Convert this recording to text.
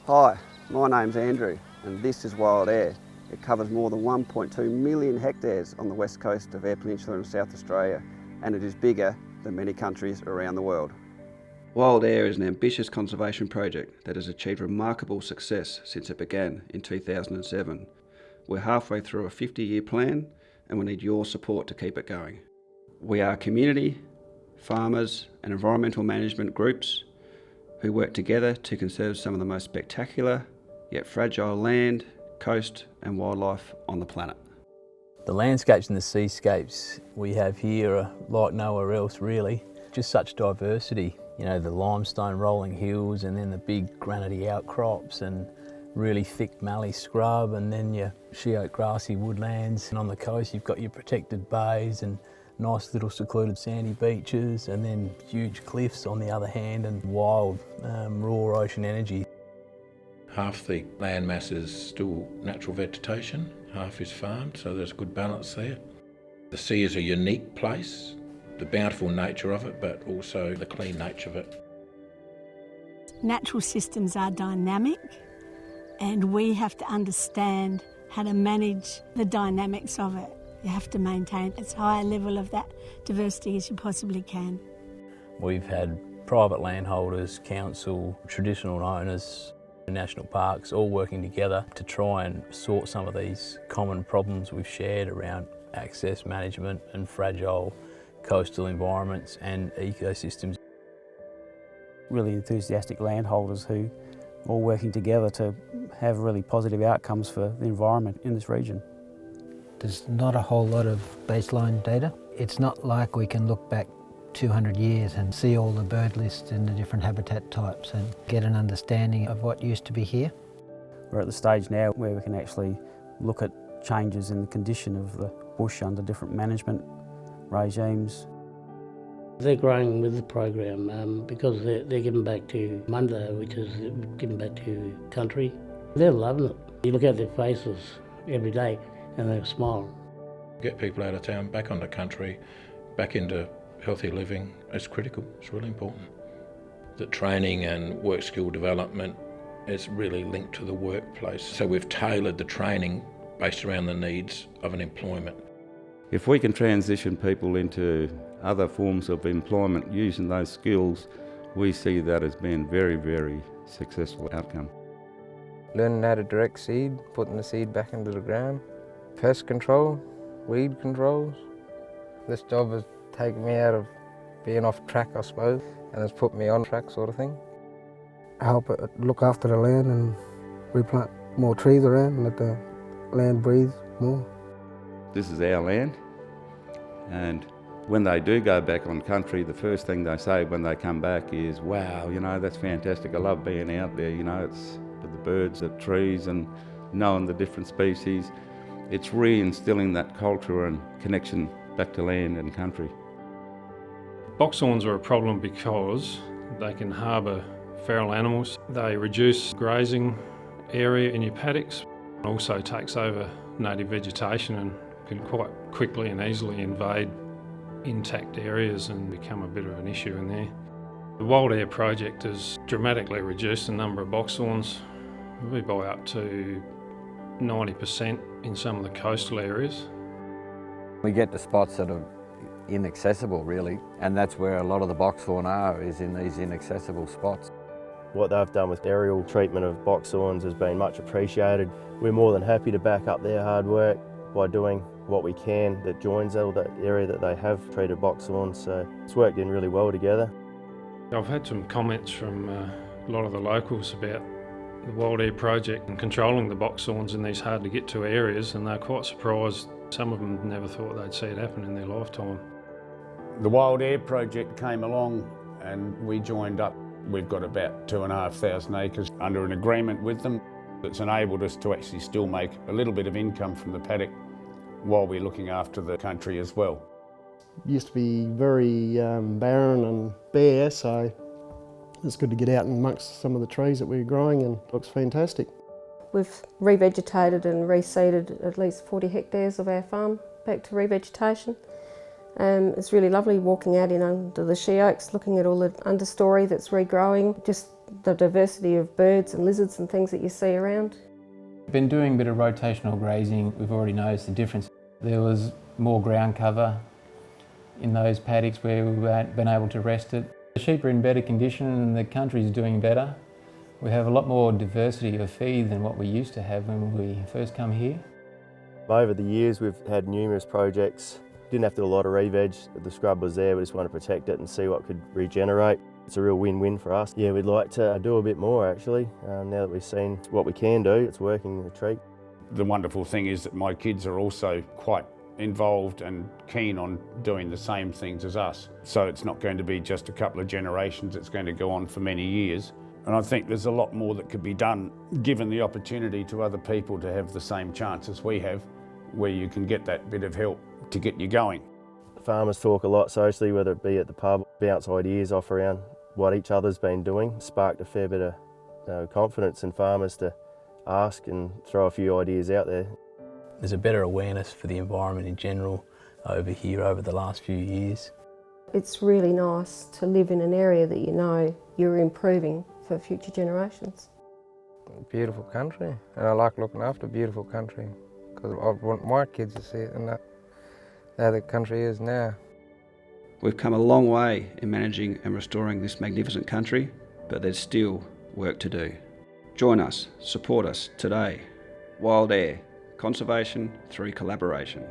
Hi, my name's Andrew and this is WildEyre. It covers more than 1.2 million hectares on the west coast of Eyre Peninsula in South Australia, and it is bigger than many countries around the world. WildEyre is an ambitious conservation project that has achieved remarkable success since it began in 2007. We're halfway through a 50-year plan and we need your support to keep it going. We are community, farmers and environmental management groups who work together to conserve some of the most spectacular yet fragile land, coast and wildlife on the planet. The landscapes and the seascapes we have here are like nowhere else really. Just such diversity. You know, the limestone rolling hills and then the big granity outcrops and really thick mallee scrub, and then your she-oak grassy woodlands. And on the coast you've got your protected bays and nice little secluded sandy beaches, and then huge cliffs on the other hand, and wild raw ocean energy. Half the land mass is still natural vegetation, half is farmed, so there's a good balance there. The sea is a unique place, the bountiful nature of it, but also the clean nature of it. Natural systems are dynamic, and we have to understand how to manage the dynamics of it. You have to maintain as high a level of that diversity as you possibly can. We've had private landholders, council, traditional owners, national parks all working together to try and sort some of these common problems we've shared around access management and fragile coastal environments and ecosystems. Really enthusiastic landholders who are all working together to have really positive outcomes for the environment in this region. There's not a whole lot of baseline data. It's not like we can look back 200 years and see all the bird lists and the different habitat types and get an understanding of what used to be here. We're at the stage now where we can actually look at changes in the condition of the bush under different management regimes. They're growing with the program because they're giving back to Munda, which is giving back to country. They're loving it. You look at their faces every day and they smile. Get people out of town, back onto country, back into healthy living is critical, it's really important. The training and work skill development is really linked to the workplace. So we've tailored the training based around the needs of an employment. If we can transition people into other forms of employment using those skills, we see that as being very, very successful outcome. Learning how to direct seed, putting the seed back into the ground, pest control, weed controls. This job has taken me out of being off track, I suppose, and has put me on track sort of thing. Help look after the land and replant more trees around and let the land breathe more. This is our land, and when they do go back on country, the first thing they say when they come back is, wow, you know, that's fantastic, I love being out there, you know, it's with the birds, the trees and knowing the different species. It's re-instilling that culture and connection back to land and country. Boxhorns are a problem because they can harbour feral animals. They reduce grazing area in your paddocks, also takes over native vegetation and can quite quickly and easily invade intact areas and become a bit of an issue in there. The WildEyre project has dramatically reduced the number of boxhorns, probably by up to 90% in some of the coastal areas. We get to spots that are inaccessible really, and that's where a lot of the boxhorn are, is in these inaccessible spots. What they've done with aerial treatment of boxhorns has been much appreciated. We're more than happy to back up their hard work by doing what we can that joins all that area that they have treated boxhorns, so it's worked in really well together. I've had some comments from a lot of the locals about the WildEyre project and controlling the boxhorns in these hard to get to areas, and they're quite surprised. Some of them never thought they'd see it happen in their lifetime. The WildEyre project came along and we joined up. We've got about 2,500 acres under an agreement with them that's enabled us to actually still make a little bit of income from the paddock while we're looking after the country as well. It used to be very barren and bare, so it's good to get out and amongst some of the trees that we're growing, and it looks fantastic. We've revegetated and reseeded at least 40 hectares of our farm back to revegetation. It's really lovely walking out in under the she oaks, looking at all the understory that's regrowing. Just the diversity of birds and lizards and things that you see around. Been doing a bit of rotational grazing. We've already noticed the difference. There was more ground cover in those paddocks where we haven't been able to rest it. The sheep are in better condition and the country's doing better. We have a lot more diversity of feed than what we used to have when we first come here. Over the years we've had numerous projects. Didn't have to do a lot of re-veg. The scrub was there, we just want to protect it and see what could regenerate. It's a real win-win for us. Yeah, we'd like to do a bit more actually. Now that we've seen what we can do, it's working a treat. The wonderful thing is that my kids are also quite involved and keen on doing the same things as us. So it's not going to be just a couple of generations, it's going to go on for many years. And I think there's a lot more that could be done, given the opportunity to other people to have the same chance as we have, where you can get that bit of help to get you going. Farmers talk a lot socially, whether it be at the pub, bounce ideas off around what each other's been doing. Sparked a fair bit of confidence in farmers to ask and throw a few ideas out there. There's a better awareness for the environment in general over here over the last few years. It's really nice to live in an area that you know you're improving for future generations. Beautiful country, and I like looking after beautiful country because I want my kids to see it and how the country is now. We've come a long way in managing and restoring this magnificent country, but there's still work to do. Join us, support us today. WildEyre, conservation through collaboration.